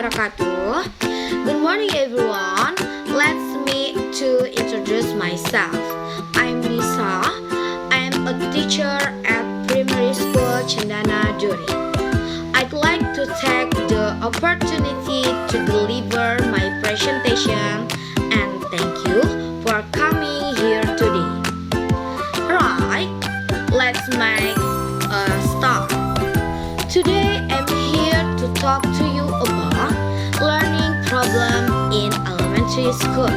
wabarakatuh. Good morning everyone. Let me to introduce myself. I'm Nisa. I'm a teacher at primary school Cendana Duri. I'd like to take the opportunity to deliver my presentation and thank you for coming here today. Right, let's make a start. Today I'm here to talk to you about learning problem in elementary school.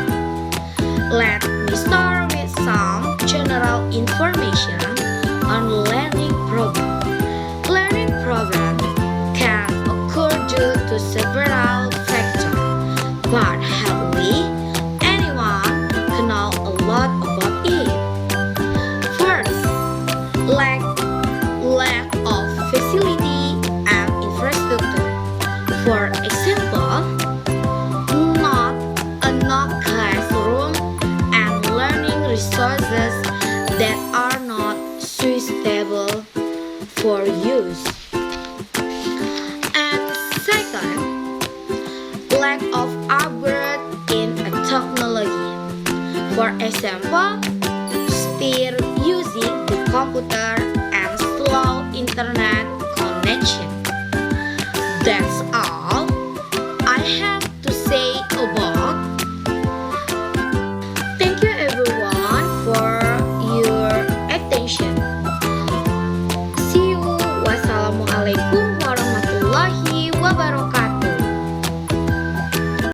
Let me start with some general information on learning problem. Learning problem can occur due to several factors, but hardly anyone can know a lot about it. First, lack of facility and infrastructure. For example, not enough classroom and learning resources that are not suitable for use. And second, lack of upgrade in technology. For example, still using the computer and slow internet connection. That's all.